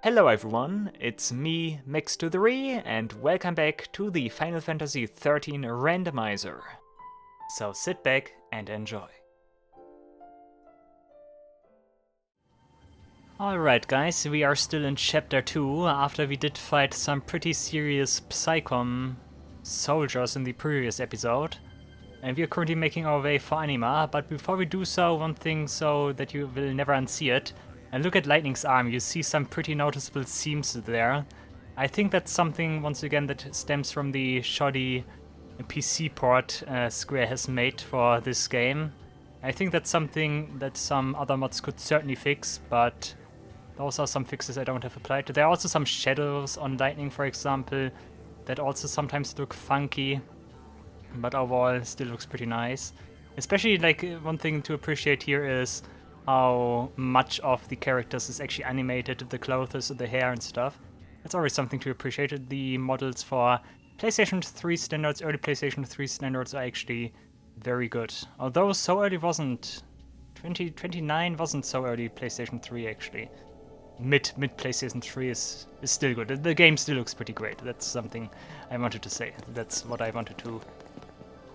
Hello everyone, it's me, Max2the and welcome back to the Final Fantasy XIII Randomizer. So sit back and enjoy. Alright guys, we are still in Chapter 2 after we did fight some pretty serious Psychom soldiers in the previous episode. And we are currently making our way for Anima, but before we do so, one thing so that you will never unsee it. And look at Lightning's arm, you see some pretty noticeable seams there. I think that's something, once again, that stems from the shoddy PC port Square has made for this game. I think that's something that some other mods could certainly fix, but those are some fixes I don't have applied. There are also some shadows on Lightning, for example, that also sometimes look funky, but overall still looks pretty nice. Especially, like, one thing to appreciate here is how much of the characters is actually animated, the clothes, the hair and stuff. That's always something to appreciate. The models for PlayStation 3 standards, early PlayStation 3 standards are actually very good. Although so early wasn't. 2029 wasn't so early PlayStation 3 actually. Mid PlayStation 3 is still good. The game still looks pretty great. That's something I wanted to say. That's what I wanted to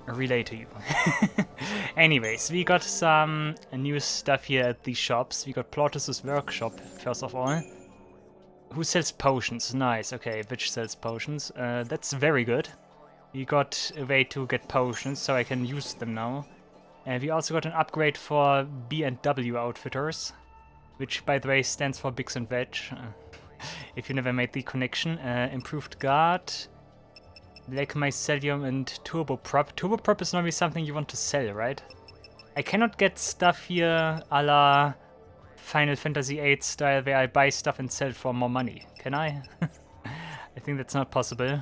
relay to you. Anyways, we got some new stuff here at the shops. We got Plautus's workshop, first of all. Who sells potions? Nice, okay, which sells potions? That's very good. We got a way to get potions, so I can use them now. And we also got an upgrade for B&W outfitters, which, by the way, stands for Biggs and Veg. If you never made the connection. Improved guard. Like Mycelium and Turboprop. Turboprop is normally something you want to sell, right? I cannot get stuff here a la Final Fantasy VIII style where I buy stuff and sell for more money. Can I? I think that's not possible.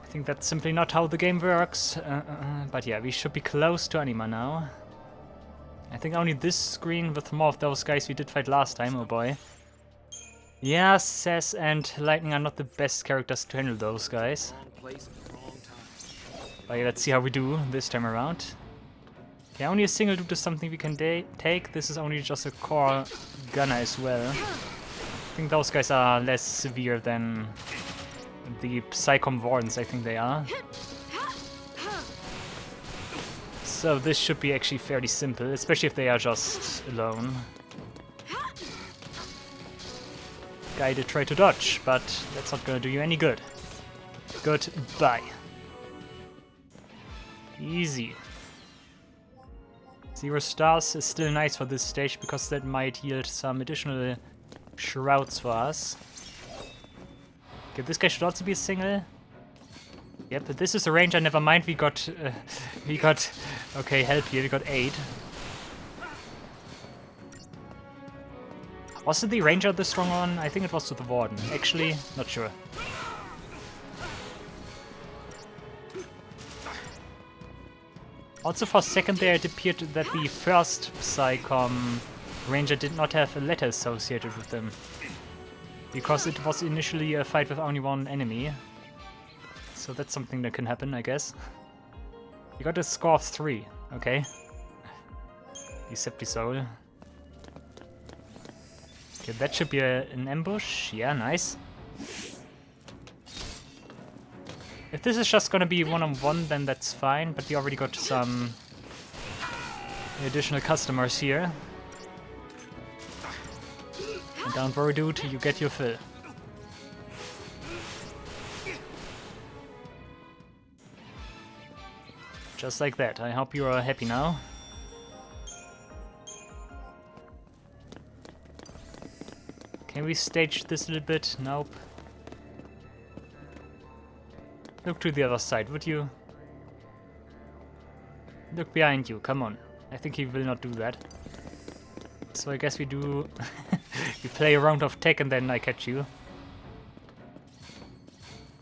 I think that's simply not how the game works. But yeah, we should be close to Anima now. I think only this screen with more of those guys we did fight last time, oh boy. Yeah, Sass and Lightning are not the best characters to handle those guys. But yeah, let's see how we do this time around. Yeah, only a single dude is something we can take. This is only just a core gunner as well. I think those guys are less severe than the Psychom Wardens, I think they are. So this should be actually fairly simple, especially if they are just alone. Guy did try to dodge, but that's not gonna do you any good. Goodbye. Easy. 0 stars is still nice for this stage because that might yield some additional shrouds for us. Okay, this guy should also be a single. Yep, but this is a ranger, never mind, we got, okay, help here, we got 8. Was it the ranger the strong one? I think it was to the warden. Actually, not sure. Also for a second there it appeared that the first Psychom ranger did not have a letter associated with them. Because it was initially a fight with only one enemy. So that's something that can happen, I guess. You got a score of 3, okay. Deceptisoul. Okay, that should be an ambush. Yeah, nice. If this is just gonna be one-on-one, then that's fine, but we already got some additional customers here. And don't worry, dude, you get your fill. Just like that. I hope you are happy now. Can we stage this a little bit? Nope. Look to the other side, would you? Look behind you, come on. I think he will not do that. So I guess we do... we play a round of tech and then I catch you.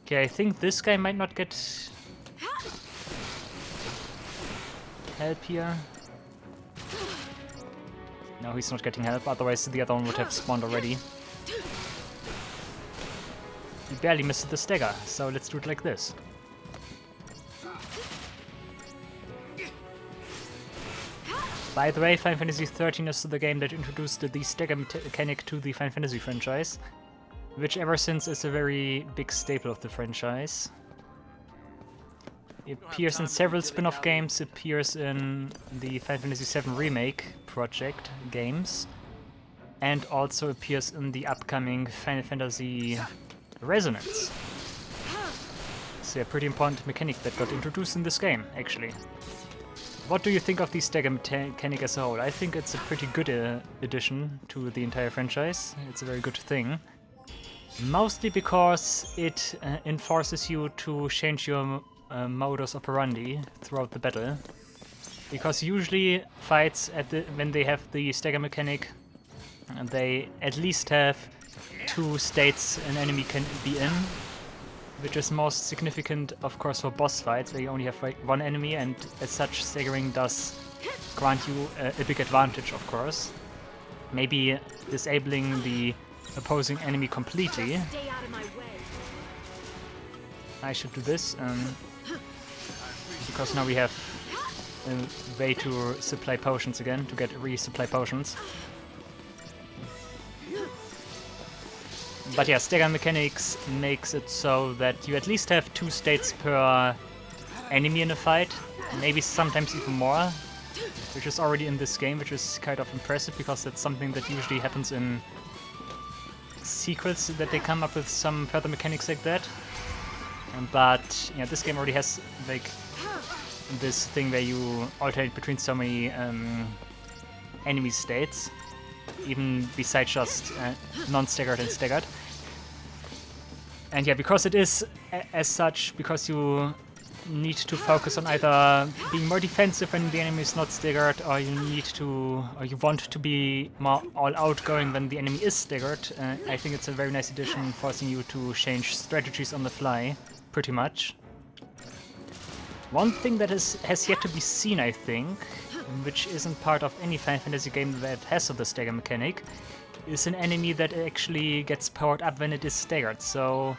Okay, I think this guy might not get... help here. No, he's not getting help, otherwise the other one would have spawned already. He barely missed the stagger, so let's do it like this. By the way, Final Fantasy XIII is the game that introduced the stagger mechanic to the Final Fantasy franchise, which ever since is a very big staple of the franchise. It appears in several spin-off games, appears in the Final Fantasy VII Remake project games, and also appears in the upcoming Final Fantasy Resonance. It's a pretty important mechanic that got introduced in this game, actually. What do you think of the stagger mechanic as a whole? I think it's a pretty good addition to the entire franchise. It's a very good thing. Mostly because it enforces you to change your modus operandi throughout the battle. Because usually fights when they have the stagger mechanic, they at least have 2 states an enemy can be in, which is most significant, of course, for boss fights, where you only have one enemy, and as such, staggering does grant you a big advantage, of course. Maybe disabling the opposing enemy completely. I should do this, because now we have a way to supply potions again, to get resupply potions. But yeah, stagger mechanics makes it so that you at least have 2 states per enemy in a fight, maybe sometimes even more, which is already in this game, which is kind of impressive because that's something that usually happens in sequels, that they come up with some further mechanics like that. But yeah, this game already has like this thing where you alternate between so many enemy states, even besides just non-staggered and staggered. And yeah, because it is as such, because you need to focus on either being more defensive when the enemy is not staggered, or you want to be more all outgoing when the enemy is staggered. I think it's a very nice addition, forcing you to change strategies on the fly, pretty much. One thing that has yet to be seen, I think, which isn't part of any Final Fantasy game that has the stagger mechanic, is an enemy that actually gets powered up when it is staggered. So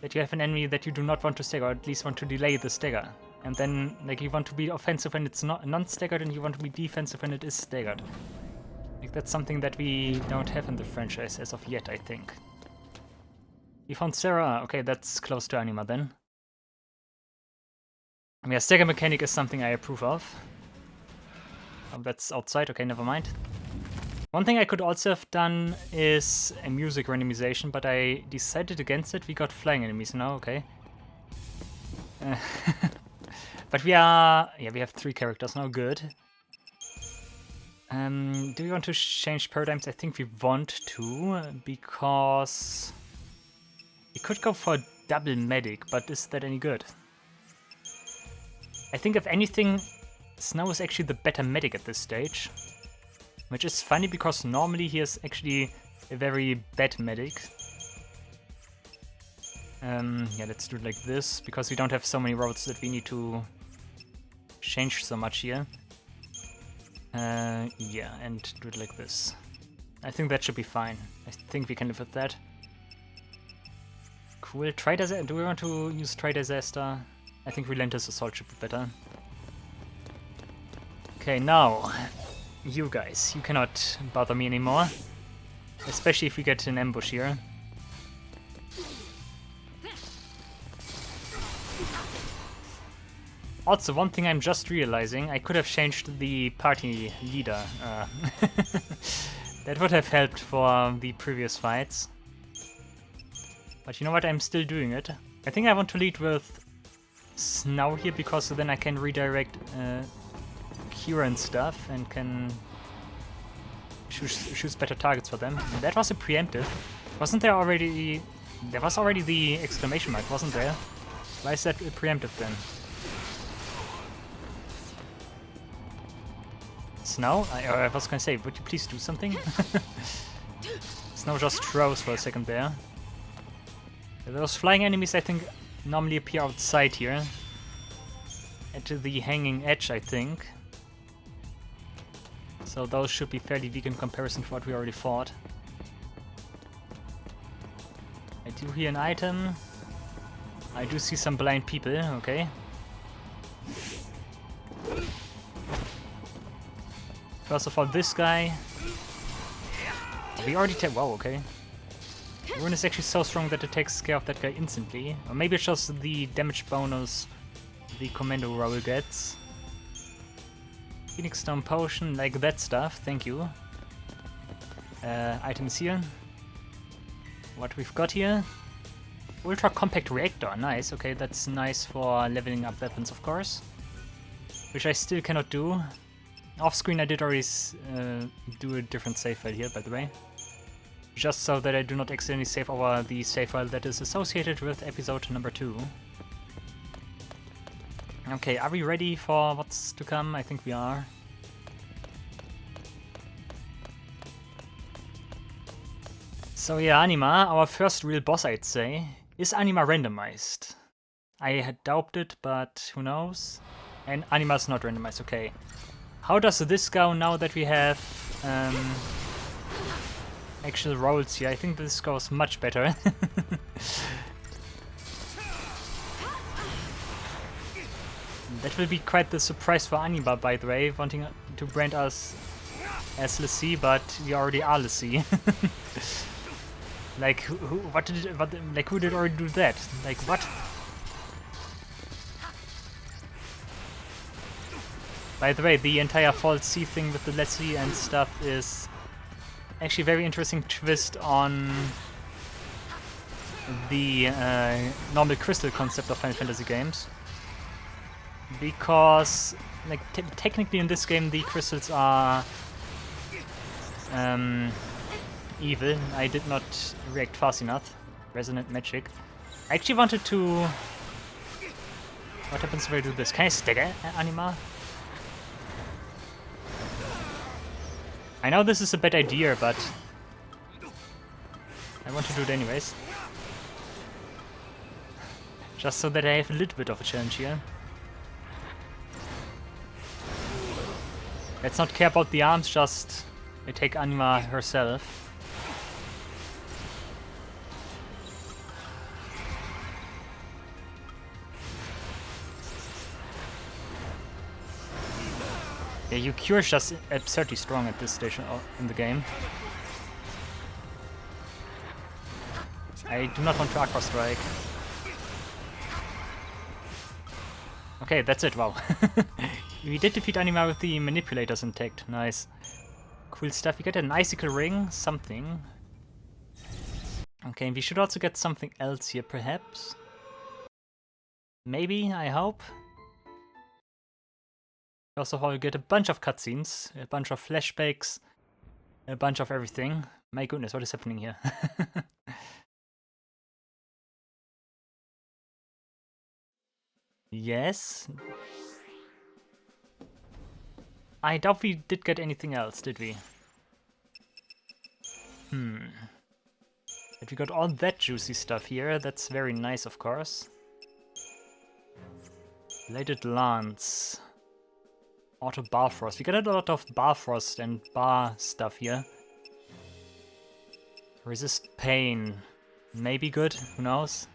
that you have an enemy that you do not want to stagger, or at least want to delay the stagger. And then like you want to be offensive when it's not non-staggered, and you want to be defensive when it is staggered. Like that's something that we don't have in the franchise as of yet, I think. We found Sarah. Okay, that's close to Anima then. Yeah, stagger mechanic is something I approve of. Oh, that's outside, okay, never mind. One thing I could also have done is a music randomization, but I decided against it. We got flying enemies now, okay. But we have 3 characters now, good. Do we want to change paradigms? I think we want to, because we could go for a double medic, but is that any good? I think if anything, Snow is actually the better medic at this stage. Which is funny because normally he is actually a very bad medic. Yeah, let's do it like this, because we don't have so many roads that we need to change so much here. Yeah, and do it like this. I think that should be fine. I think we can live with that. Cool. Do we want to use Tri-Disaster? I think Relentless Assault should be better. Okay, now, you guys, you cannot bother me anymore. Especially if we get an ambush here. Also, one thing I'm just realizing, I could have changed the party leader. That would have helped for the previous fights. But you know what, I'm still doing it. I think I want to lead with Snow here, because then I can redirect Kira and stuff, and can choose better targets for them. And that was a preemptive. Wasn't there already... There was already the exclamation mark, wasn't there? Why is that a preemptive then? Snow? I was gonna say, would you please do something? Snow just froze for a second there. Those flying enemies, I think, normally appear outside here. At the hanging edge, I think. So those should be fairly weak in comparison to what we already fought. I do hear an item. I do see some blind people, okay. First of all, this guy. We already take. Wow, okay. Rune is actually so strong that it takes care of that guy instantly. Or maybe it's just the damage bonus the commando roll gets. Phoenix Stone Potion, like that stuff, thank you. Items here. What we've got here. Ultra Compact Reactor, nice. Okay, that's nice for leveling up weapons, of course. Which I still cannot do. Off screen I did already do a different save file here, by the way. Just so that I do not accidentally save over the save file that is associated with episode number 2. Okay, are we ready for what's to come? I think we are. So yeah, Anima, our first real boss, I'd say. Is Anima randomized? I had doubted, but who knows? And Anima's not randomized, okay. How does this go now that we have actual rolls here? I think this goes much better. That will be quite the surprise for Anima, by the way, wanting to brand us as Lassie, but we already are Lassie. Like, who did already do that? Like, what? By the way, the entire False C thing with the Lassie and stuff is actually a very interesting twist on the normal crystal concept of Final Fantasy games. Because, like, technically in this game the crystals are evil. I did not react fast enough. Resonant magic. I actually wanted to... What happens if I do this? Can I stagger Anima? I know this is a bad idea, but I want to do it anyways. Just so that I have a little bit of a challenge here. Let's not care about the arms, just take Anima herself. Yeah, Yukio is just absurdly strong at this stage in the game. I do not want to Aqua Strike. Okay, that's it, wow. We did defeat Anima with the manipulators intact, nice. Cool stuff, we get an icicle ring, something. Okay, we should also get something else here, perhaps. Maybe, I hope. First of all, we get a bunch of cutscenes, a bunch of flashbacks, a bunch of everything. My goodness, what is happening here? Yes. I doubt we did get anything else, did we? But we got all that juicy stuff here, that's very nice, of course. Bladed Lance. Auto Bar Frost. We got a lot of Bar Frost and Bar stuff here. Resist Pain. Maybe good, who knows?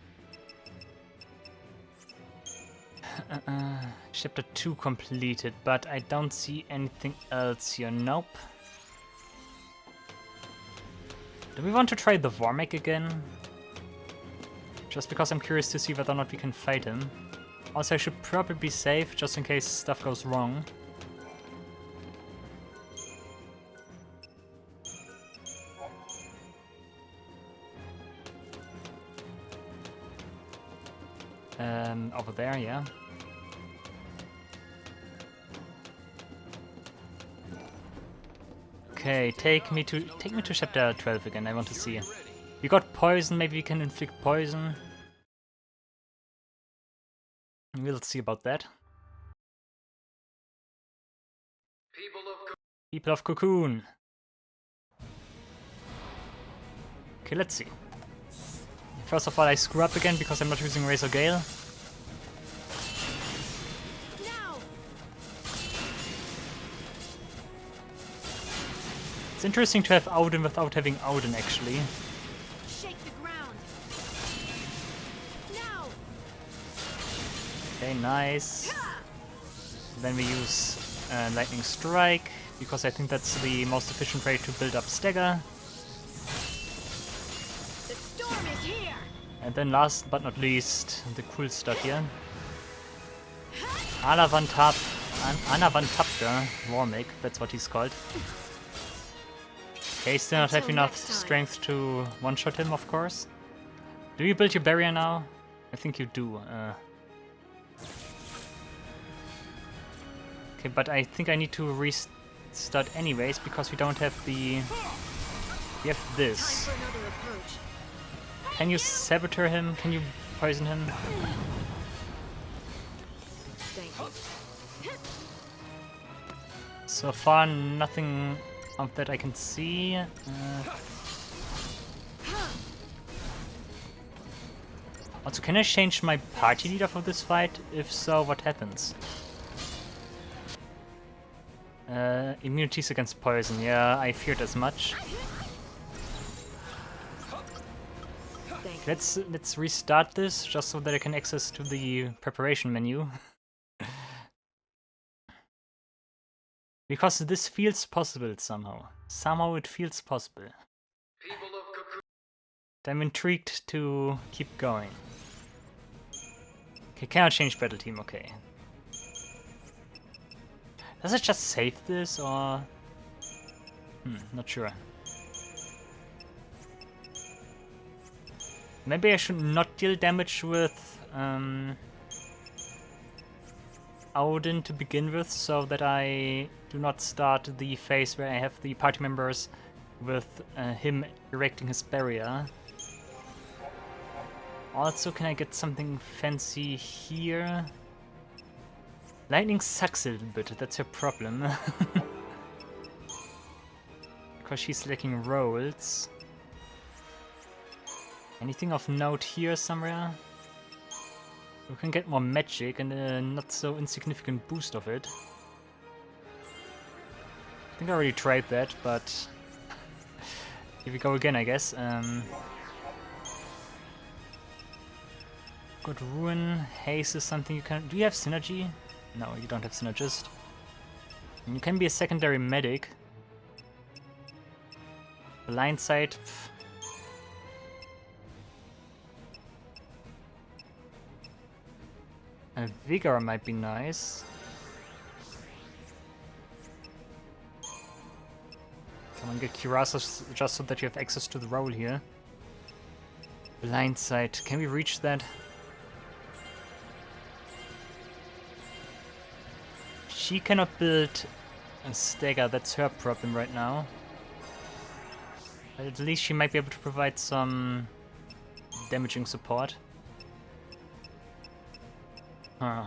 Chapter 2 completed, but I don't see anything else here. Nope. Do we want to try the Vormek again? Just because I'm curious to see whether or not we can fight him. Also, I should probably be safe, just in case stuff goes wrong. Over there, yeah. Okay, take me to chapter 12 again. I want to see. We got poison. Maybe we can inflict poison. We'll see about that. People of Cocoon. Okay, let's see. First of all, I screw up again because I'm not using Razor Gale. It's interesting to have Auden without having Auden, actually. Shake the ground. Now. Okay, nice. Then we use Lightning Strike because I think that's the most efficient way to build up stagger. The storm is here. And then last but not least, the cool stuff here. Anavantapta Warmig, that's what he's called. Okay, still not have enough strength to one-shot him, of course. Do you build your barrier now? I think you do. Okay, but I think I need to restart anyways, because we don't have the... We have this. Can you saboteur him? Can you poison him? So far, nothing of that I can see. Also, can I change my party leader for this fight? If so, what happens? Immunities against poison. Yeah, I feared as much. Let's restart this just so that I can access to the preparation menu. Because this feels possible somehow. Somehow it feels possible. I'm intrigued to keep going. Okay, can I change battle team? Okay. Does it just save this or... not sure. Maybe I should not deal damage with Odin to begin with, so that I do not start the phase where I have the party members with him erecting his barrier. Also, can I get something fancy here? Lightning sucks a little bit, that's her problem. Because she's lacking rolls. Anything of note here somewhere? We can get more magic and a not so insignificant boost of it. I think I already tried that, but here we go again, I guess. Good ruin. Haste is something you can... Do you have synergy? No, you don't have synergist. And you can be a secondary medic. Blind sight. A vigor might be nice. Come on, get cuirassiers just so that you have access to the roll here. Blind sight. Can we reach that? She cannot build a stagger, that's her problem right now. But at least she might be able to provide some damaging support. Huh.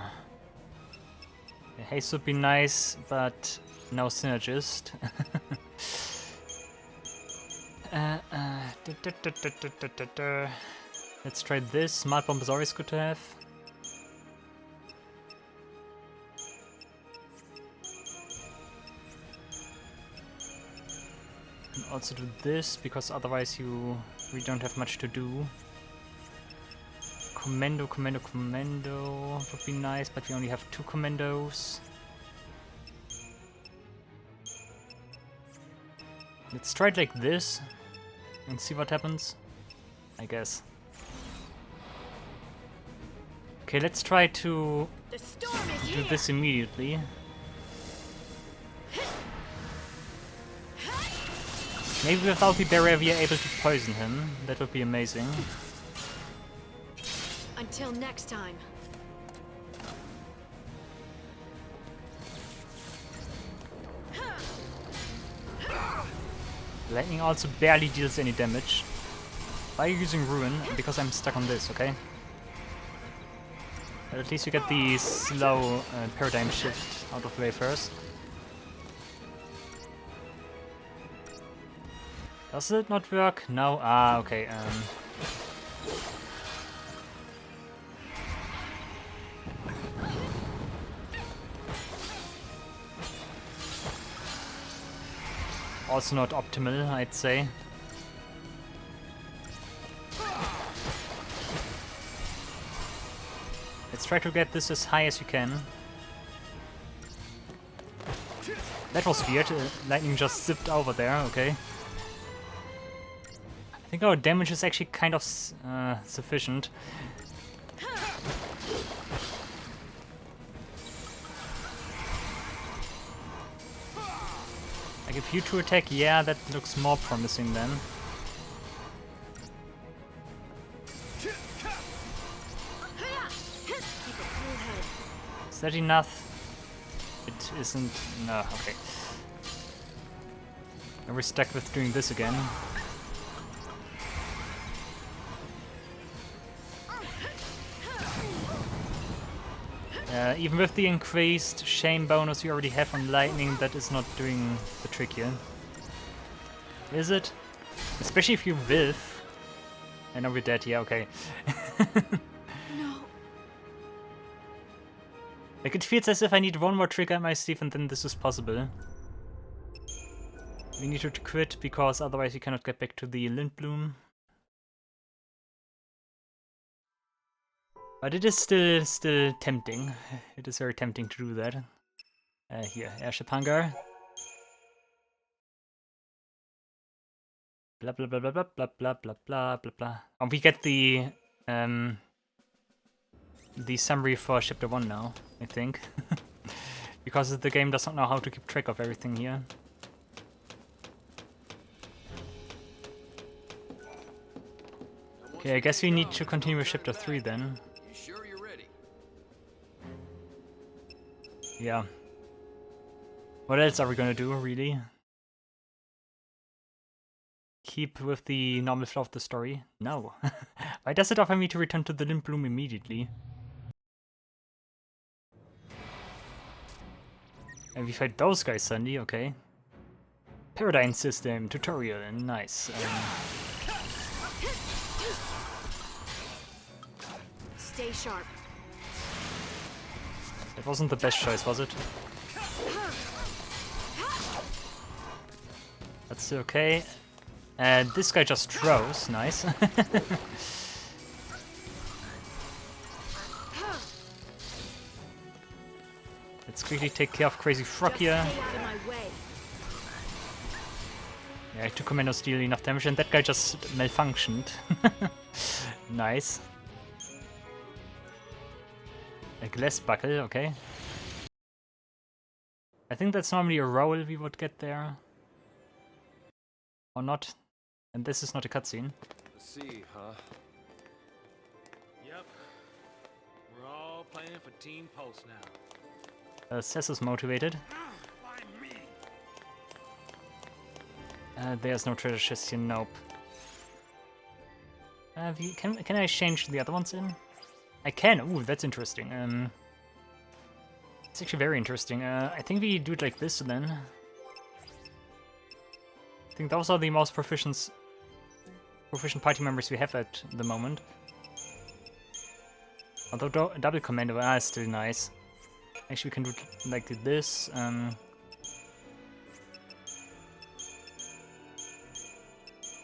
Yeah, haste would be nice, but no synergist. Let's try this. Smart bomb is always good to have. And also do this, because otherwise you really don't have much to do. Commando would be nice, but we only have 2 commandos. Let's try it like this and see what happens, I guess. Okay, let's try to do this immediately. Maybe without the barrier we are able to poison him. That would be amazing. Until next time. Lightning also barely deals any damage. Why are you using Ruin? Because I'm stuck on this, okay? But at least you get the slow paradigm shift out of the way first. Does it not work? No? Ah, okay. Also not optimal, I'd say. Let's try to get this as high as you can. That was weird. Lightning just zipped over there, okay. I think our damage is actually kind of sufficient. Like if you two attack, yeah, that looks more promising then. Is that enough? It isn't. No, okay. And we're stuck with doing this again. Even with the increased shame bonus we already have on lightning, that is not doing the trick here. Is it? Especially if you whiff. I know we're dead, yeah, okay. No. Like, it feels as if I need one more trick up my sleeve and then this is possible. We need to quit because otherwise we cannot get back to the Lindblum. But it is still tempting. It is very tempting to do that. Here, Airship Hunger. Blah blah blah blah blah blah blah blah blah blah blah. And we get the summary for chapter 1 now, I think. Because the game does not know how to keep track of everything here. Okay, I guess we need to continue with chapter 3 then. Yeah. What else are we gonna do, really? Keep with the normal flow of the story? No. Why does it offer me to return to the Lindblum immediately? And we fight those guys suddenly, okay. Paradigm system tutorial, nice. Stay sharp. That wasn't the best choice, was it? That's still okay. And this guy just throws, nice. Let's quickly take care of Crazy Frog here. Yeah, I took Commando Steel enough damage and that guy just malfunctioned. Nice. A glass buckle, okay. I think that's normally a roll we would get there. Or not. And this is not a cutscene. Let's see, huh? Yep. We're all playing for Team Pulse now. Cess is motivated. There's no treasure chest here, nope. Can I change the other ones in? I can. Ooh, that's interesting. It's actually very interesting. I think we do it like this then. I think those are the most proficient party members we have at the moment. Although double commando is still nice. Actually, we can do it like this.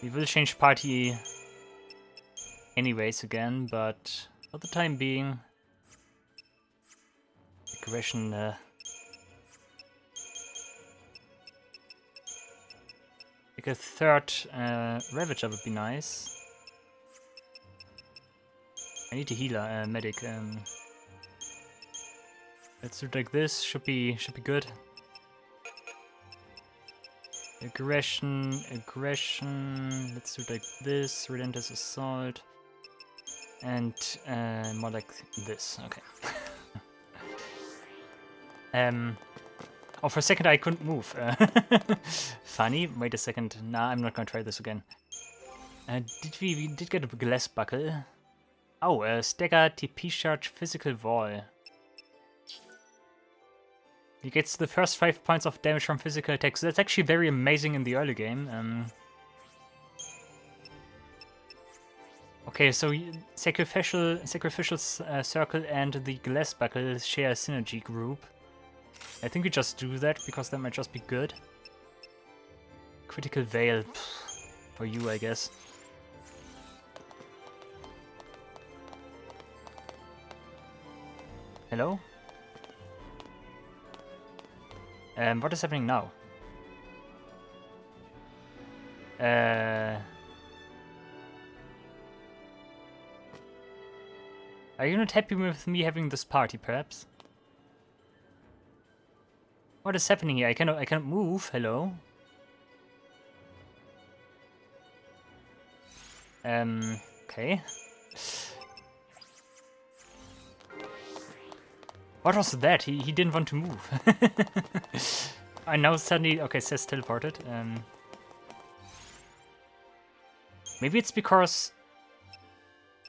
We will change party anyways again, but for the time being, aggression. Like a third Ravager would be nice. I need a healer, medic. Let's do it like this. Should be good. Aggression. Let's do it like this. Relentless assault. And more like this. Okay. Oh, for a second I couldn't move. Funny. Wait a second. Nah, I'm not gonna try this again. We did get a glass buckle. Oh, stagger TP charge physical wall. He gets the first 5 points of damage from physical attacks. That's actually very amazing in the early game. Okay, so sacrificial circle and the glass buckle share a synergy group. I think we just do that because that might just be good. Critical veil for you, I guess. Hello? What is happening now? Are you not happy with me having this party, perhaps? What is happening here? I cannot move. Hello. Okay. What was that? He didn't want to move. I now suddenly okay, says teleported. Maybe it's because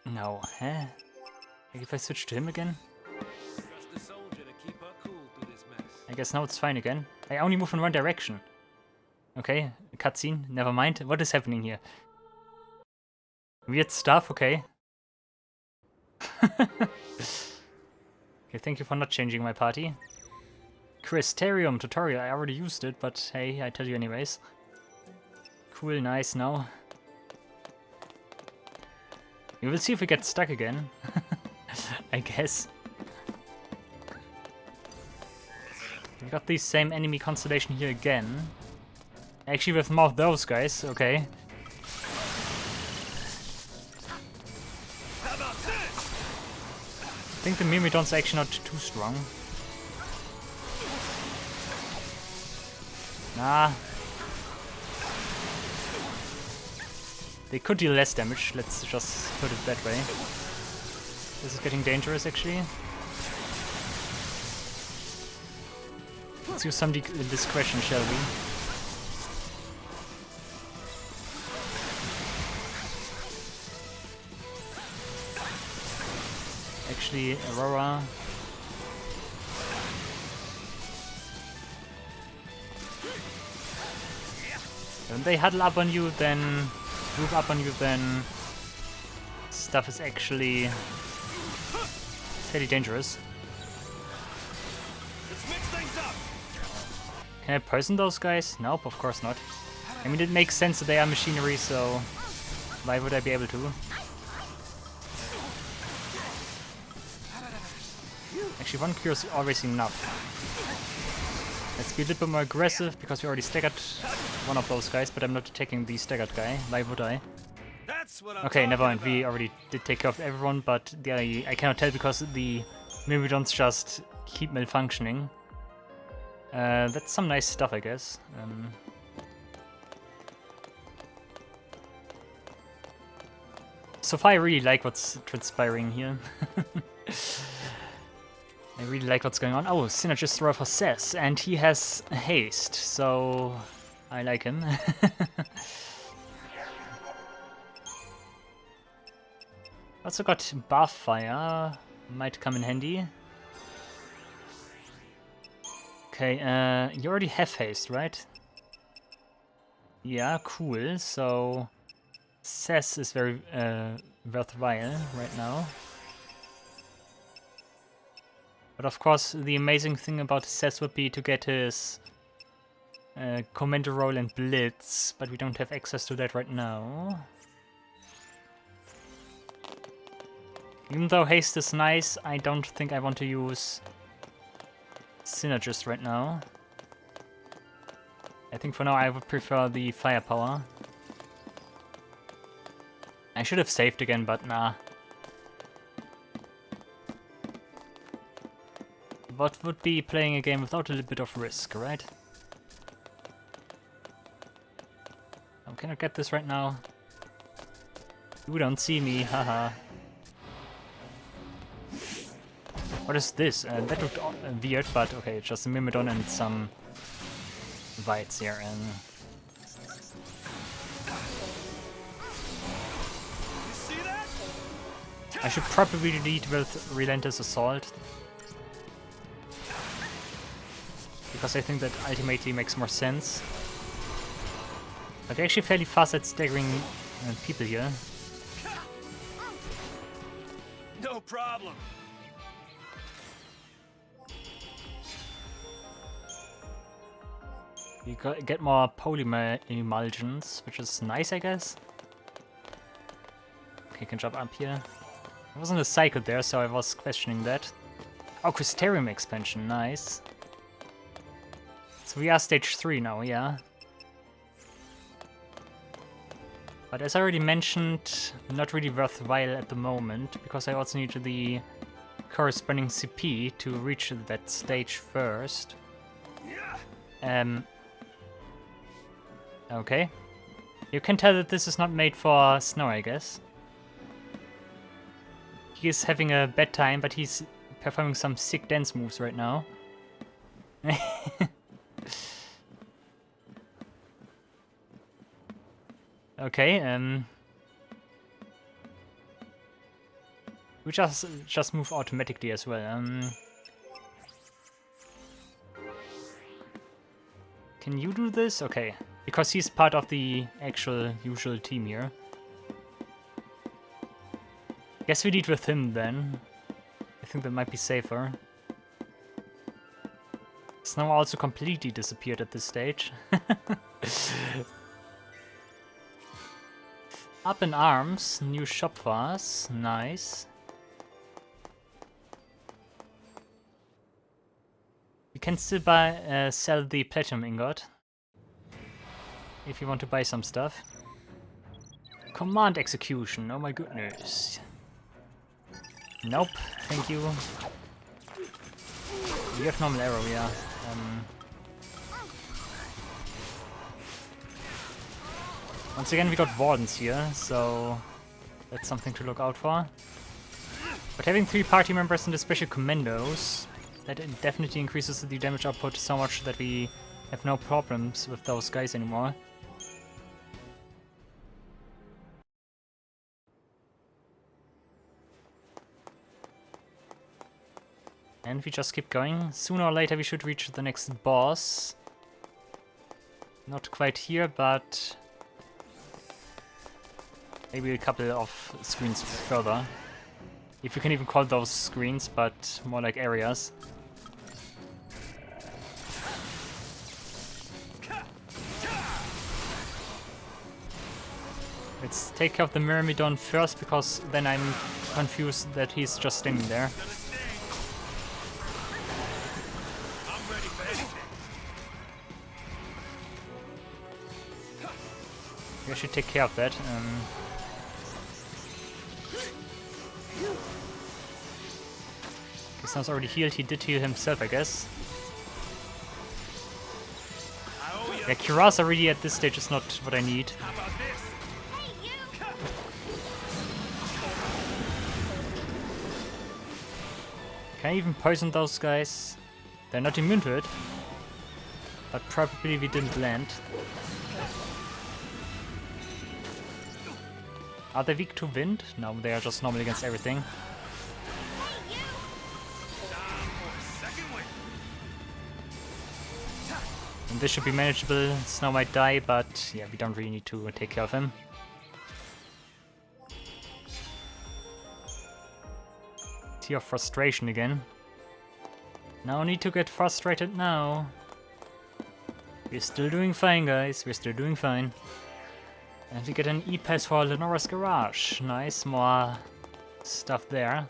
no, huh? Like if I switch to him again? Trust the soldier to keep her cool through this mess. I guess now it's fine again. I only move in one direction. Okay, cutscene, never mind. What is happening here? Weird stuff, okay. Okay, thank you for not changing my party. Crystarium tutorial, I already used it, but hey, I tell you anyways. Cool, nice, now. We will see if we get stuck again. I guess. We got the same enemy constellation here again. Actually with more of those guys, okay. I think the Myrmidons are actually not too strong. Nah. They could deal less damage, let's just put it that way. This is getting dangerous actually. Let's use some discretion, shall we? Actually, Aurora. When they huddle up on you, then move up on you, then stuff is actually fairly dangerous. Can I poison those guys? Nope, of course not. I mean, it makes sense that they are machinery, so why would I be able to? Actually, one cure is always enough. Let's be a little bit more aggressive, because we already staggered one of those guys, but I'm not attacking the staggered guy. Why would I? Okay, never mind. We already did take care of everyone, but I cannot tell because the Myrmidons just keep malfunctioning. That's some nice stuff, I guess. So far, I really like what's transpiring here. I really like what's going on. Oh, Synergist Thrower for Sess, and he has haste, so I like him. Also got Buff Fire, might come in handy. Okay, you already have haste, right? Yeah, cool. So Sess is very worthwhile right now. But of course, the amazing thing about Sess would be to get his Commander Roll and Blitz, but we don't have access to that right now. Even though haste is nice, I don't think I want to use Synergist right now. I think for now I would prefer the firepower. I should have saved again, but nah. What would be playing a game without a little bit of risk, right? Oh, can I get this right now? You don't see me, haha. What is this? That looked weird, but okay, it's just a Myrmidon and some Vites here. I should probably lead with Relentless Assault, because I think that ultimately makes more sense. But they're actually fairly fast at staggering people here. No problem. You get more polymer emulsions, which is nice, I guess. Okay, you can jump up here. There wasn't a cycle there, so I was questioning that. Oh, Crystarium expansion, nice. So we are stage 3 now, yeah. But as I already mentioned, not really worthwhile at the moment, because I also need the corresponding CP to reach that stage first. Okay. You can tell that this is not made for snow, I guess. He is having a bad time, but he's performing some sick dance moves right now. Okay, we just move automatically as well. Can you do this? Okay, because he's part of the actual usual team here. Guess we lead with him then. I think that might be safer. Snow also completely disappeared at this stage. Up in arms, new shop for us, nice. We can still sell the platinum ingot. If you want to buy some stuff. Command execution, oh my goodness. Nope, thank you. We have normal arrow, yeah. Once again, we got wardens here, so that's something to look out for. But having 3 party members and especially commandos, that definitely increases the damage output so much that we have no problems with those guys anymore. And we just keep going. Sooner or later we should reach the next boss. Not quite here, but maybe a couple of screens further. If you can even call those screens, but more like areas. Let's take care of the Myrmidon first, because then I'm confused that he's just standing there. I should take care of that. Krisan's already healed. He did heal himself, I guess. Yeah, Kirasa really at this stage is not what I need. Can I even poison those guys? They're not immune to it. But probably we didn't land. Are they weak to wind? No, they are just normal against everything. And this should be manageable. Snow might die, but yeah, we don't really need to take care of him. Tear of frustration again. No need to get frustrated now. We're still doing fine, guys. We're still doing fine. And we get an E-Pass for Lenora's Garage. Nice, more stuff there.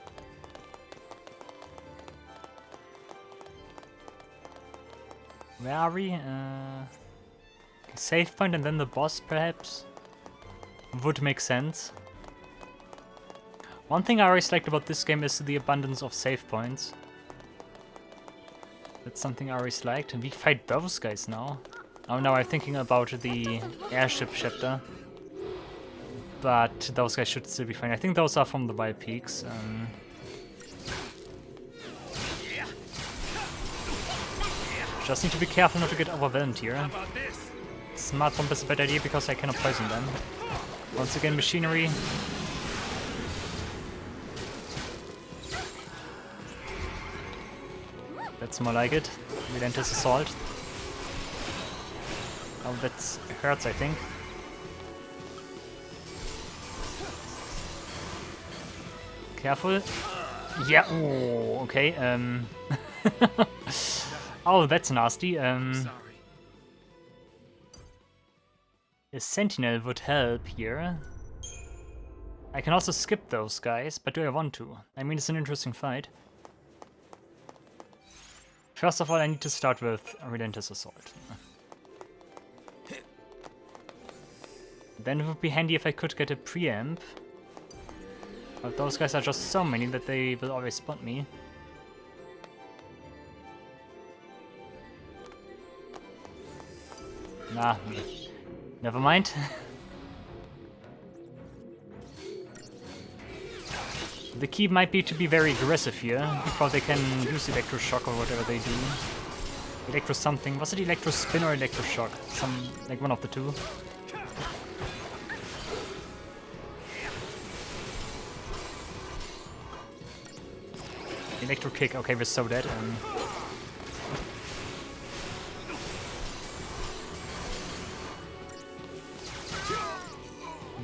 Where are we? Save point and then the boss, perhaps? Would make sense. One thing I always liked about this game is the abundance of save points. That's something I always liked. And we fight those guys now. Oh no, I'm thinking about the airship chapter. But those guys should still be fine. I think those are from the Wild Peaks. Just need to be careful not to get overwhelmed here. Smart bomb is a bad idea because I cannot poison them. Once again, machinery. That's more like it. Relentless assault. Oh, that hurts, I think. Careful. Yeah, oh, okay. Oh, that's nasty. A sentinel would help here. I can also skip those guys, but do I want to? I mean, it's an interesting fight. First of all, I need to start with Relentless Assault. Then it would be handy if I could get a preamp. But those guys are just so many that they will always spot me. Nah, never mind. The key might be to be very aggressive here, before they can use Electroshock or whatever they do. Electro something. Was it Electro Spin or Electroshock? Like one of the two. Electro Kick. Okay, we're so dead.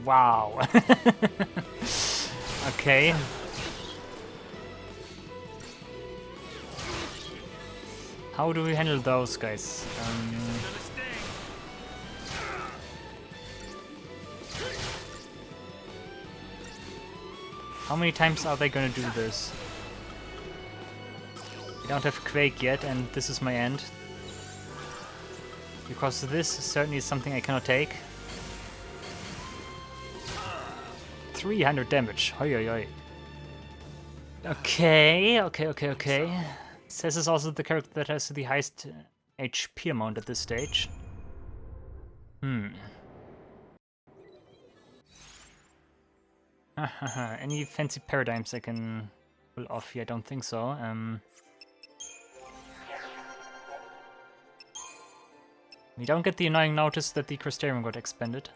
Wow. Okay. How do we handle those guys? How many times are they gonna do this? We don't have Quake yet, and this is my end. Because this certainly is something I cannot take. 300 damage. Hoi hoi hoi. Okay. Says is also the character that has the highest HP amount at this stage. Any fancy paradigms I can pull off here? I don't think so. We don't get the annoying notice that the Crystarium got expanded.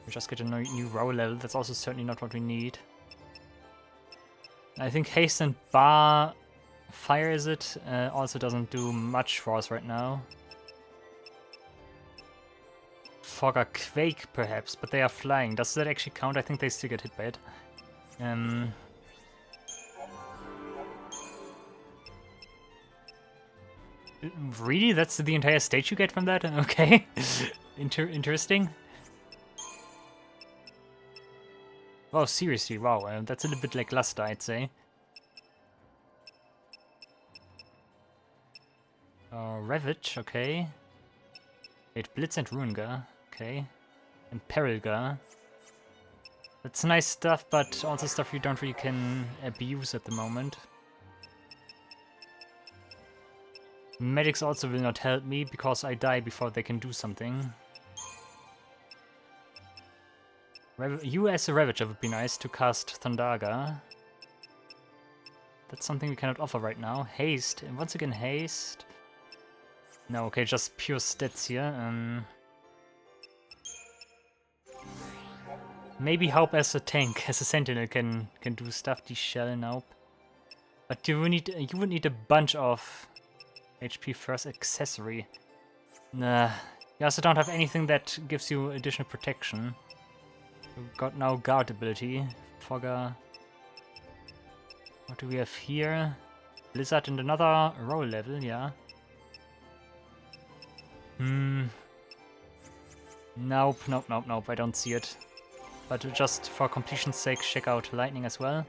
We just get a new row level. That's also certainly not what we need. I think haste and bar fire is it also doesn't do much for us right now. Fogger Quake perhaps, but they are flying. Does that actually count? I think they still get hit by it. Really? That's the entire stage you get from that? Okay. Interesting. Oh, seriously, wow, that's a little bit like Luster, I'd say. Ravage, okay. Wait, Blitz and Ruingar, okay. And Perilgar. That's nice stuff, but also stuff you don't really can abuse at the moment. Medics also will not help me, because I die before they can do something. You as a Ravager would be nice to cast Thundaga. That's something we cannot offer right now. Haste, and once again haste. No, okay, just pure stats here. Maybe help as a tank, as a sentinel can do stuff. The shell, nope. But you would need a bunch of HP first accessory. Nah, you also don't have anything that gives you additional protection. We've got now guard ability. Fogger. What do we have here? Blizzard and another roll level, yeah. Nope, I don't see it. But just for completion's sake, check out Lightning as well.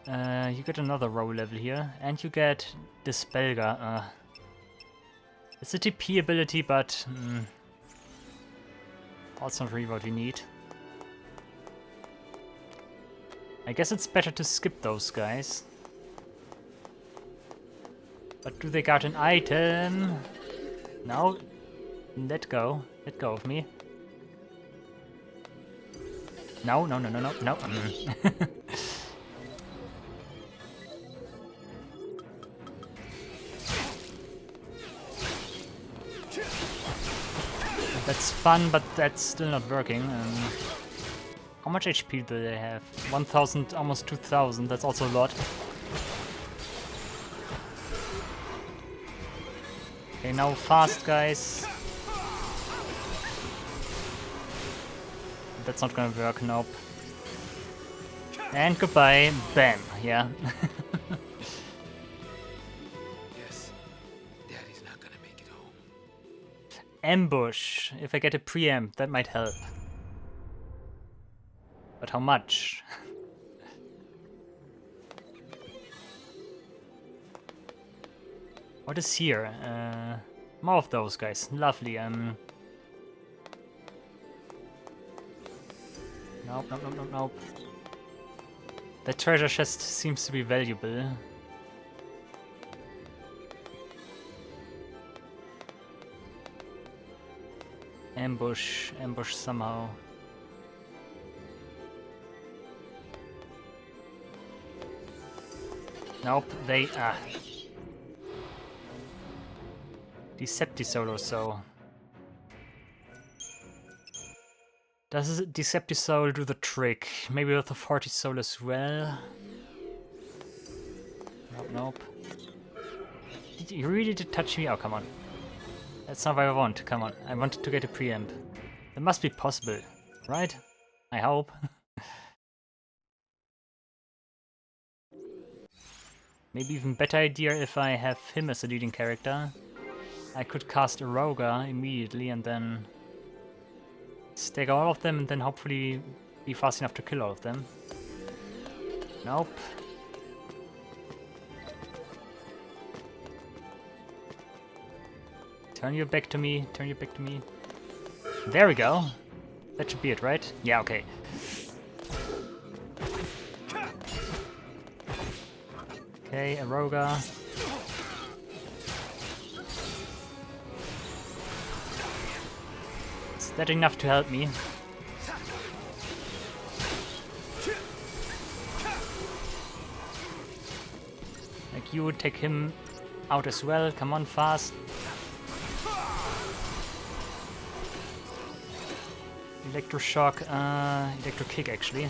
You get another roll level here, and you get Dispelga. It's a TP ability, but that's not really what we need. I guess it's better to skip those guys. But do they got an item? No. Let go of me. No. That's fun, but that's still not working. How much HP do they have? 1000, almost 2000, that's also a lot. Okay, now fast, guys. That's not gonna work, nope. And goodbye, bam, yeah. Yes, Daddy's not gonna make it home. Ambush. If I get a preamp, that might help. But how much? What is here? More of those guys. Lovely. Nope, nope, nope, nope, nope. The treasure chest seems to be valuable. Ambush, ambush somehow. Nope, they Deceptisol or so. Does Deceptisol do the trick? Maybe with the 40 soul as well? Nope, nope. You really did touch me? Oh, come on. That's not what I want. Come on. I wanted to get a preamp. That must be possible, right? I hope. Maybe even better idea if I have him as a leading character. I could cast a Roga immediately and then stake all of them and then hopefully be fast enough to kill all of them. Nope. Turn your back to me, turn your back to me. There we go. That should be it, right? Yeah, okay. Okay, Aroga. Is that enough to help me? Like you would take him out as well. Come on, fast. Electroshock, electro kick actually.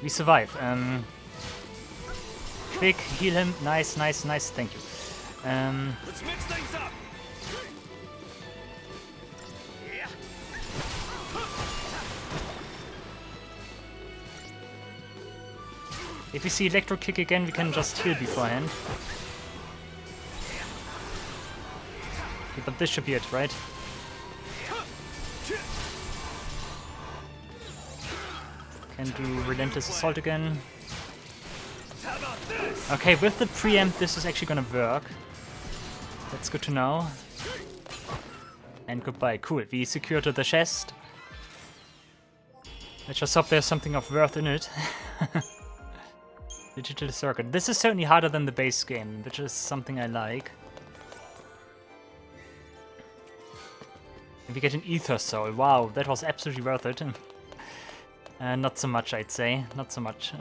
We survive. Quick, heal him. Nice, nice, nice. Thank you. Let's mix things up. If we see electro kick again, we can just heal beforehand. Okay, but this should be it, right? Can do Relentless Assault again. Okay, with the preamp this is actually gonna work. That's good to know. And goodbye. Cool, we secured the chest. Let's just hope there's something of worth in it. Digital circuit. This is certainly harder than the base game, which is something I like. We get an Ether Soul. Wow, that was absolutely worth it. Not so much, I'd say. Not so much.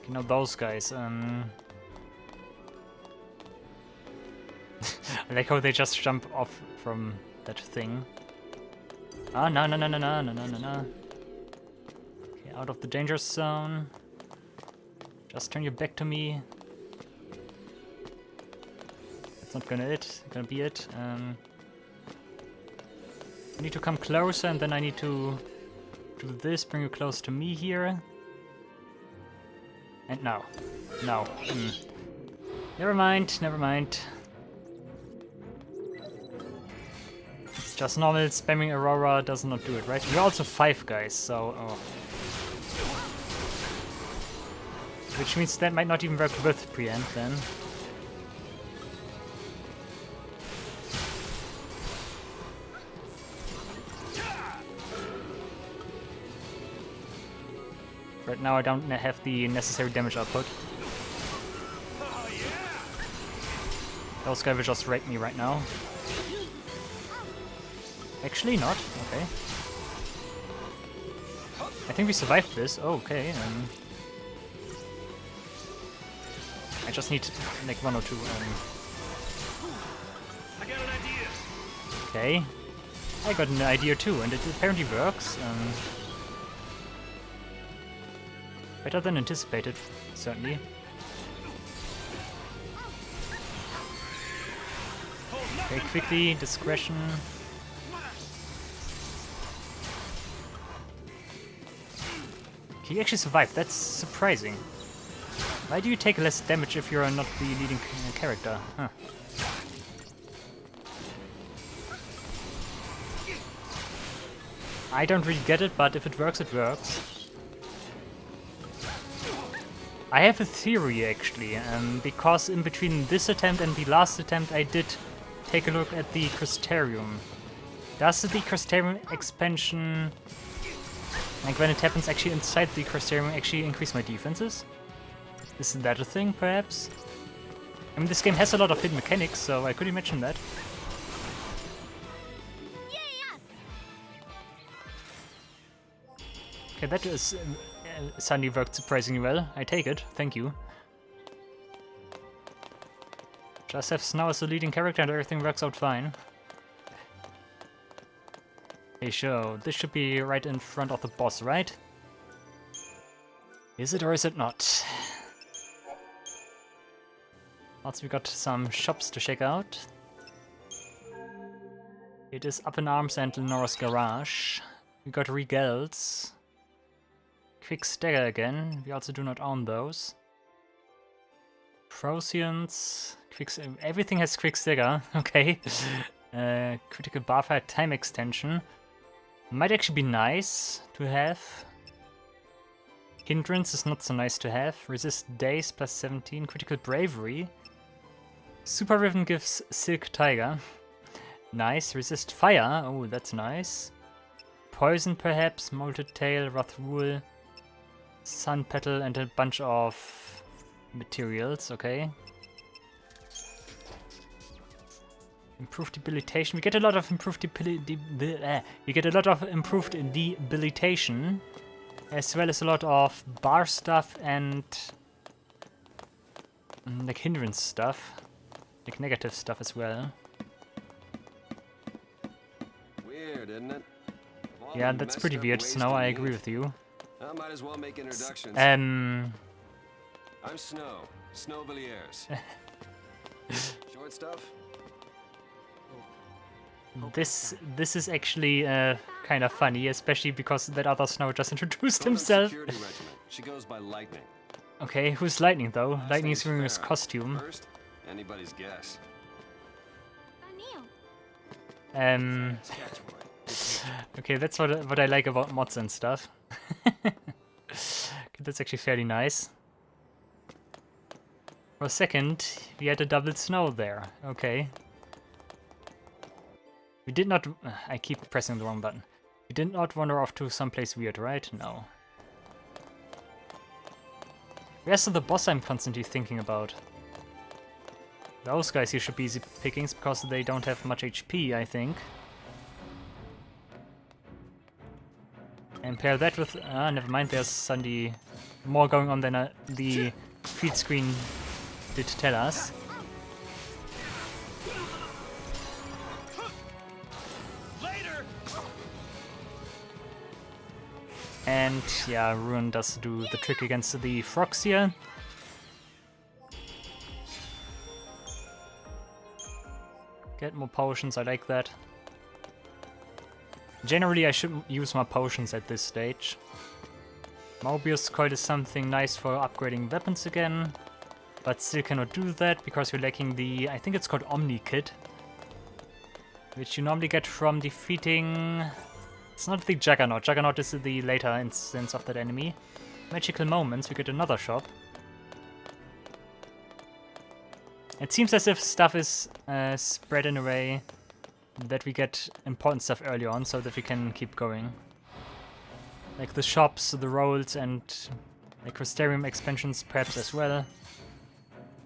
You know, those guys. I like how they just jump off from that thing. Ah, no, no, no, no, no, no, no, no, no. Okay, out of the danger zone. Just turn your back to me. That's not gonna be it. I need to come closer and then I need to do this, bring you close to me here. And now. No. Never mind, never mind. Just normal spamming Aurora does not do it, right? We're also 5 guys, so... Oh. Which means that might not even work with preamp then. Right now I don't have the necessary damage output. Those guys will just rape me right now. Actually not, okay. I think we survived this, oh, okay. I just need like 1 or 2. I got an idea. Okay. I got an idea too, and it apparently works. Better than anticipated, certainly. Okay, quickly, discretion. He actually survived, that's surprising. Why do you take less damage if you're not the leading character? Huh. I don't really get it, but if it works, it works. I have a theory actually, because in between this attempt and the last attempt I did take a look at the Crystarium. Does the Crystarium expansion, like when it happens actually inside the Crystarium, actually increase my defenses? Is that a thing, perhaps? I mean, this game has a lot of hidden mechanics, so I could imagine that. Okay, that is suddenly worked surprisingly well. I take it, thank you. Just have Snow as the leading character and everything works out fine. Hey, sure, this should be right in front of the boss, right? Is it or is it not? Also, we got some shops to check out. It is Up in Arms and Lenora's Garage. We got Regals. Quick Stagger again. We also do not own those. Procyon. Everything has Quick Stagger. Okay. Critical Barfire Time Extension. Might actually be nice to have. Hindrance is not so nice to have. Resist Daze plus 17. Critical Bravery. Super Riven gives Silk Tiger. Nice. Resist Fire. Oh, that's nice. Poison perhaps. Molted Tail. Wrath Rule. Sun Petal and a bunch of materials. Okay. Improved debilitation. We get a lot of improved debilitation, as well as a lot of bar stuff and like hindrance stuff, like negative stuff as well. Weird, isn't it? Yeah, that's pretty weird. Snow, I agree with you. I might as well make introductions. I'm Snow. Snow Villiers. Short stuff. This is actually kind of funny, especially because that other Snow just introduced himself. She goes by Lightning. Okay, who's Lightning though? Last Lightning is name's wearing his Farah. costume. First, anybody's guess. Okay, that's what I like about mods and stuff. Okay, that's actually fairly nice. For a second, we had a double Snow there. Okay. We did not... I keep pressing the wrong button. We did not wander off to someplace weird, right? No. Where's the boss I'm constantly thinking about? Those guys here should be easy pickings because they don't have much HP, I think. And pair that with... never mind, there's suddenly more going on than the feed screen did tell us. And yeah, Ruin does do the trick against the frogs here. Get more potions, I like that. Generally, I shouldn't use my potions at this stage. Mobius Coil is something nice for upgrading weapons again, but still cannot do that because you're lacking the, I think it's called Omni Kit, which you normally get from defeating... It's not the Juggernaut. Juggernaut is the later instance of that enemy. Magical Moments, we get another shop. It seems as if stuff is spread in a way that we get important stuff early on so that we can keep going. Like the shops, the rolls, and the Crystarium expansions perhaps as well.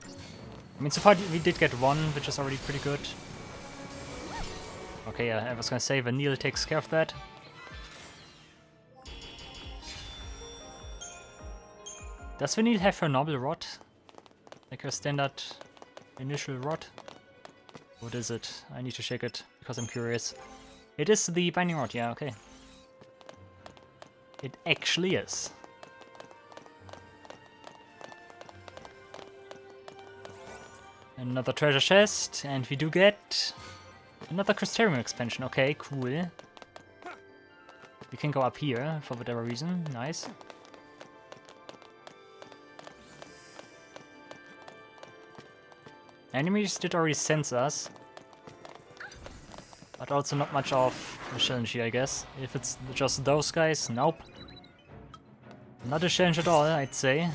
I mean, so far we did get one, which is already pretty good. Okay, I was gonna say Vanille takes care of that. Does Vanille have her noble rod? Like her standard initial rod? What is it? I need to check it because I'm curious. It is the binding rod, yeah, okay. It actually is. Another treasure chest, and we do get another Crystarium expansion. Okay, cool. We can go up here for whatever reason. Nice. Enemies did already sense us. But also not much of a challenge here, I guess. If it's just those guys, nope. Not a challenge at all, I'd say.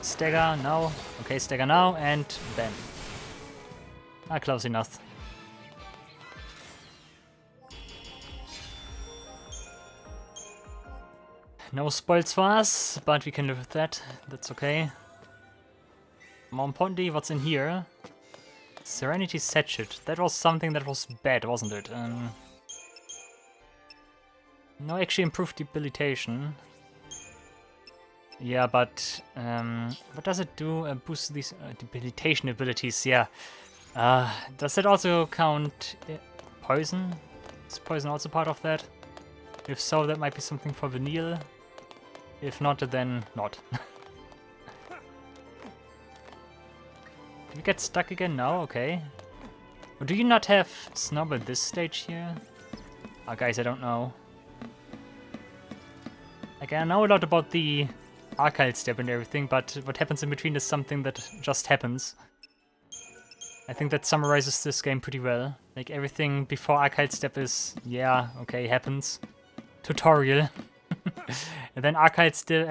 Stagger, no. Okay, stagger now, and bam. Ah, close enough. No spoils for us, but we can live with that. That's okay. More importantly, what's in here? Serenity Satchet. That was something that was bad, wasn't it? No, actually improved debilitation. Yeah, but what does it do? Boost these debilitation abilities, yeah. Does that also count poison? Is poison also part of that? If so, that might be something for Vanille. If not, then not. Did we get stuck again? No? Okay. Or do you not have Snob at this stage here? Oh, guys, I don't know. Like, I know a lot about the archive step and everything, but what happens in between is something that just happens. I think that summarizes this game pretty well. Like, everything before archive step is, yeah, okay, happens. Tutorial. And then archive still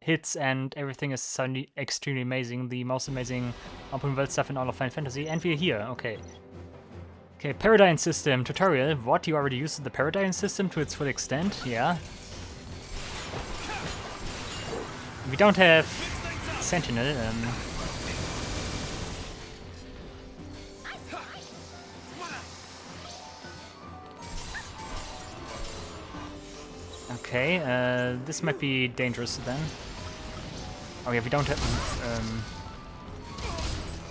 hits and everything is suddenly extremely amazing. The most amazing open world stuff in all of Final Fantasy. And we're here, okay. Okay, Paradigm System tutorial. What, you already used the Paradigm System to its full extent? Yeah. We don't have Sentinel. Okay, this might be dangerous then. Oh yeah, we don't have...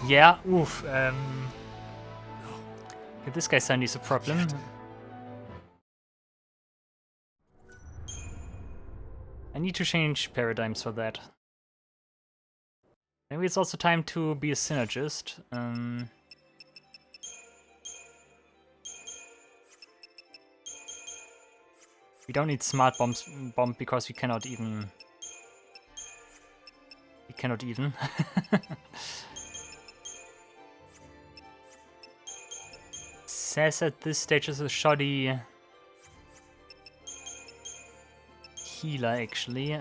yeah, oof. Okay, this guy suddenly is a problem. I need to change paradigms for that. Maybe it's also time to be a synergist. We don't need smart bomb because we cannot even. We cannot even. Says at this stage is a shoddy healer actually.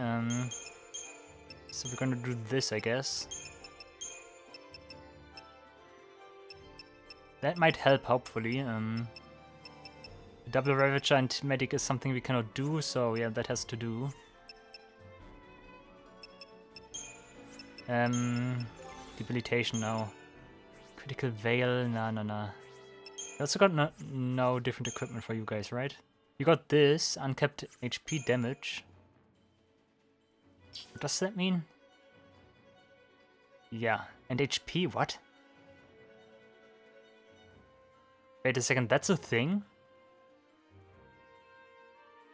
So we're gonna do this, I guess. That might help, hopefully. Double Ravager and Medic is something we cannot do, so yeah, that has to do. Debilitation now. Critical Veil, nah. I also got no different equipment for you guys, right? You got this, uncapped HP damage. What does that mean? Yeah, and HP, what? Wait a second, that's a thing?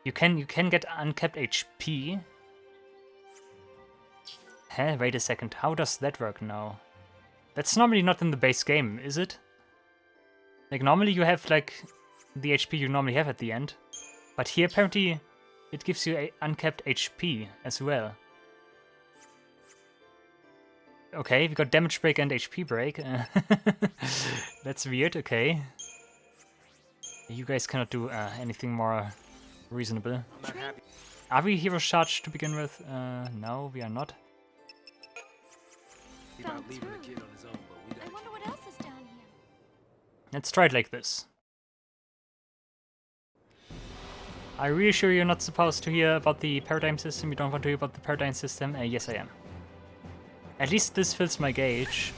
You can get uncapped HP. Huh? Wait a second. How does that work now? That's normally not in the base game, is it? Like normally you have like the HP you normally have at the end, but here apparently it gives you a uncapped HP as well. Okay, we got damage break and HP break. That's weird. Okay. You guys cannot do anything more reasonable. I'm not happy. Are we hero charged to begin with? No, we are not. He about leaving the kid on his own, but we I gotta wonder what else is down here. Let's try it like this. Are you really sure you're not supposed to hear about the paradigm system? You don't want to hear about the paradigm system? Yes, I am. At least this fills my gauge.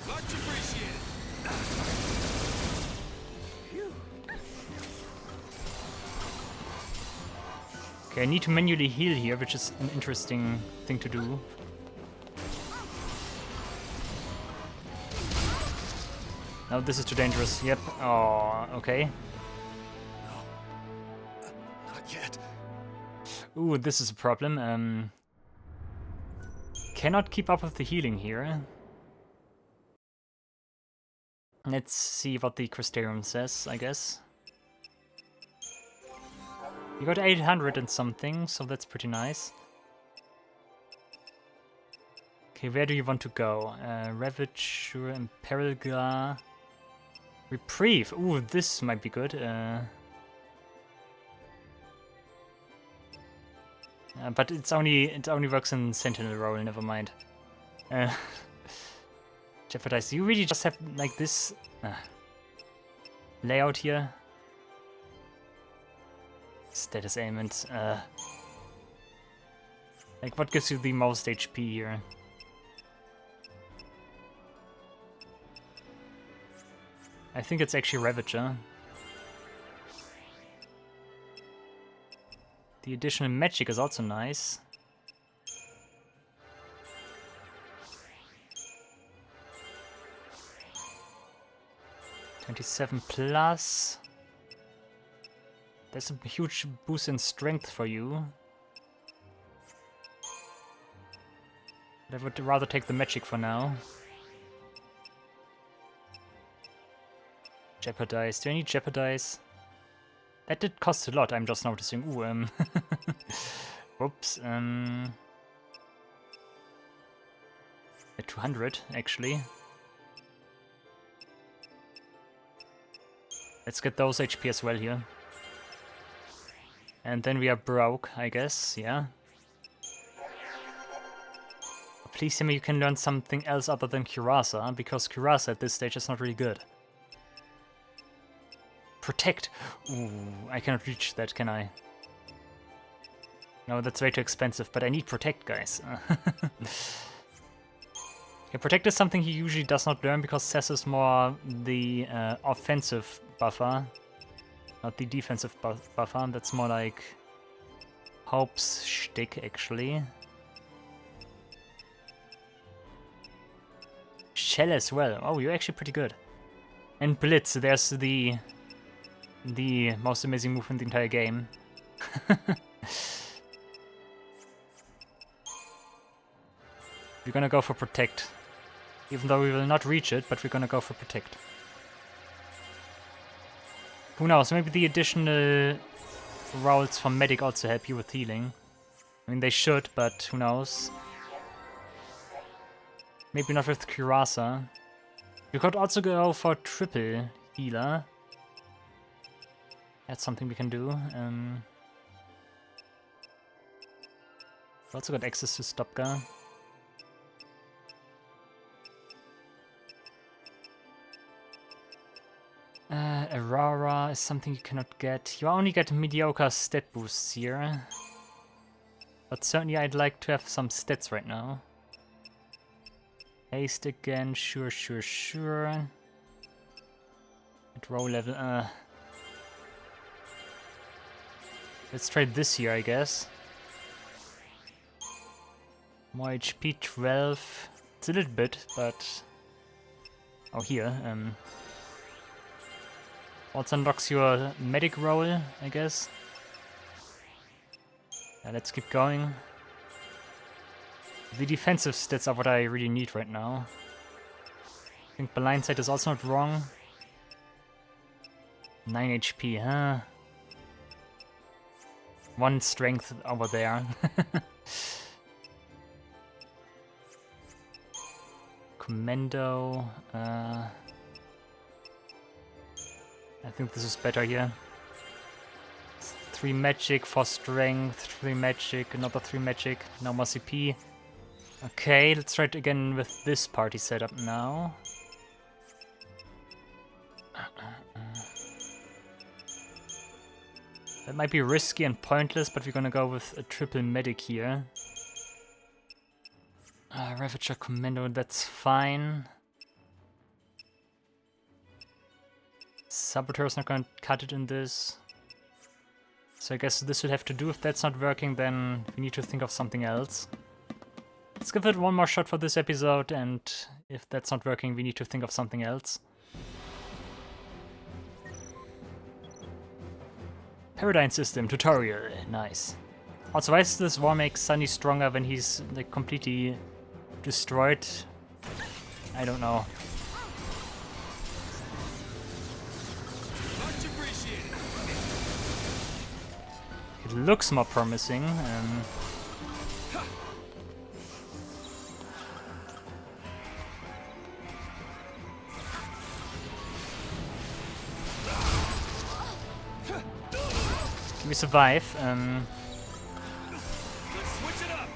Much appreciated. Okay, I need to manually heal here, which is an interesting thing to do. No, this is too dangerous. Yep. Oh, okay. Not yet. Ooh, this is a problem. Cannot keep up with the healing here. Let's see what the Crystarium says, I guess. You got 800 and something, so that's pretty nice. Okay, where do you want to go? Ravager, Imperilgar, Reprieve. Ooh, this might be good. But it only works in Sentinel role. Never mind. Jeopardize. You really just have like this layout here. Status ailments. Like, what gives you the most HP here? I think it's actually Ravager. The additional magic is also nice. $27 plus. There's a huge boost in strength for you. But I would rather take the magic for now. Jeopardize. Do I need Jeopardize? That did cost a lot, I'm just noticing. Ooh, whoops, at 200, actually. Let's get those HP as well here. And then we are broke, I guess, yeah. Please tell me you can learn something else other than Curasa, because Curasa at this stage is not really good. Protect! Ooh, I cannot reach that, can I? No, that's way too expensive, but I need Protect, guys. Okay, Protect is something he usually does not learn because Cess is more the offensive buffer, not the defensive buffer. That's more like Hope's shtick, actually. Shell as well. Oh, you're actually pretty good. And Blitz, there's the most amazing move in the entire game. We're gonna go for Protect. Even though we will not reach it, but we're gonna go for Protect. Who knows, maybe the additional rolls from Medic also help you with healing. I mean, they should, but who knows. Maybe not with Curasa. You could also go for triple healer. That's something we can do. We've also got access to Stopgar. Aurora is something you cannot get. You only get mediocre stat boosts here. But certainly I'd like to have some stats right now. Haste again, sure. At roll level, let's try this here, I guess. More HP, 12. It's a little bit, but... Oh, here, also unlocks your medic roll, I guess. Yeah, let's keep going. The defensive stats are what I really need right now. I think Blind Sight is also not wrong. 9 HP, huh? 1 strength over there. Commando. I think this is better here. 3 magic, 4 strength, 3 magic, another 3 magic, no more CP. Okay, let's try it again with this party setup now. That might be risky and pointless, but we're gonna go with a triple medic here. Ravager Commando, that's fine. Saboteur's not gonna cut it in this. So I guess this would have to do. If that's not working, then we need to think of something else. Let's give it one more shot for this episode, and if that's not working, we need to think of something else. Paradigm System tutorial, nice. Also, why does this war make Sunny stronger when he's like completely destroyed? I don't know. Much appreciated. It looks more promising. We survive. Let's switch it up.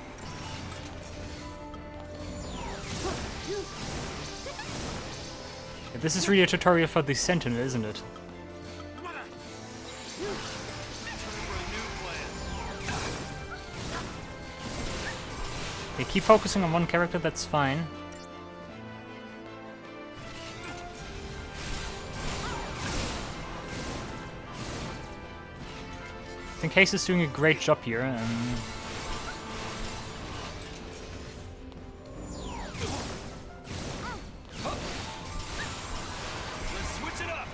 This is really a tutorial for the Sentinel, isn't it? Come on. Time for a new plan. Okay, keep focusing on one character, that's fine. I think Case is doing a great job here. Let's switch it up.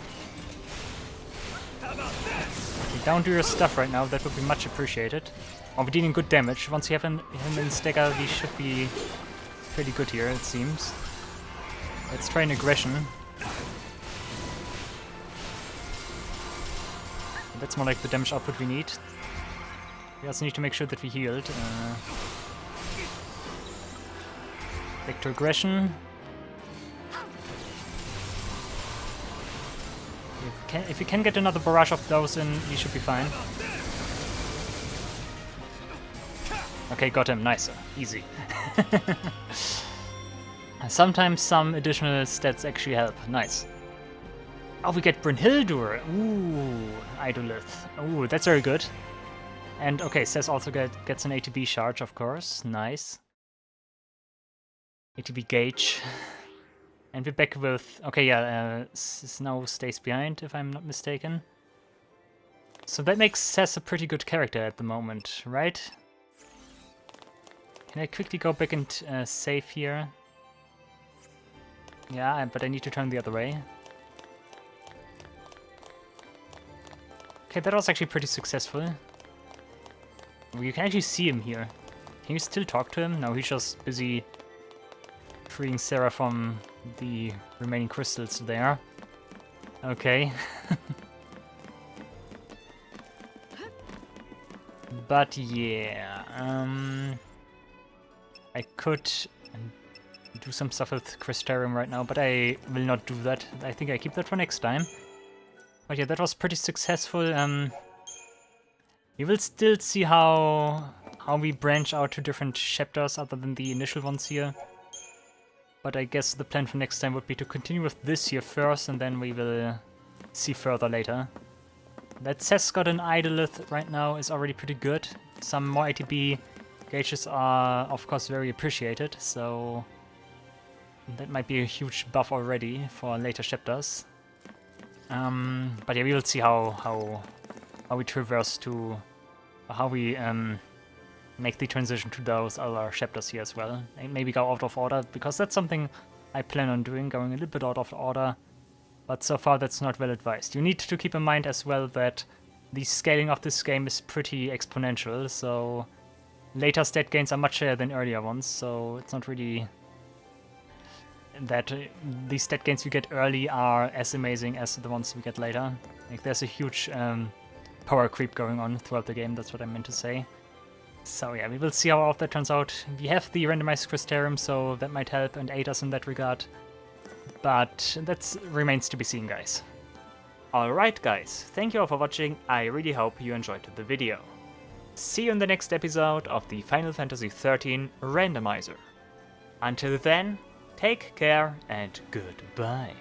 How about this? Okay, don't do your stuff right now, that would be much appreciated. Oh, we're dealing good damage. Once you have him in stagger, we should be pretty good here, it seems. Let's try an aggression. That's more like the damage output we need. We also need to make sure that we healed. Back to aggression. If we can get another barrage of those in, we should be fine. Okay, got him. Nice. Easy. Sometimes some additional stats actually help. Nice. Oh, we get Brynhildur. Ooh, Idolith. Ooh, that's very good. And okay, Cess also gets an ATB charge, of course. Nice. ATB gauge. And we're back with... Okay, yeah, Snow stays behind, if I'm not mistaken. So that makes Cess a pretty good character at the moment, right? Can I quickly go back and save here? Yeah, but I need to turn the other way. Okay, that was actually pretty successful. You can actually see him here. Can you still talk to him? No, he's just busy freeing Sarah from the remaining crystals there. Okay. But yeah, I could do some stuff with Crystarium right now, but I will not do that. I think I keep that for next time. But yeah, that was pretty successful. We will still see how we branch out to different chapters other than the initial ones here. But I guess the plan for next time would be to continue with this here first, and then we will see further later. That Cess got an Idolith right now is already pretty good. Some more ATB gauges are, of course, very appreciated, so that might be a huge buff already for later chapters. But yeah, we will see how we traverse to, how we make the transition to those other chapters here as well. And maybe go out of order, because that's something I plan on doing, going a little bit out of order. But so far that's not well advised. You need to keep in mind as well that the scaling of this game is pretty exponential, so later stat gains are much higher than earlier ones, so it's not really that the stat gains we get early are as amazing as the ones we get later. Like, there's a huge power creep going on throughout the game, that's what I meant to say. So yeah, we will see how all of that turns out. We have the randomized Crystarium, so that might help and aid us in that regard. But that remains to be seen, guys. Alright guys, thank you all for watching, I really hope you enjoyed the video. See you in the next episode of the Final Fantasy XIII Randomizer. Until then, take care and goodbye.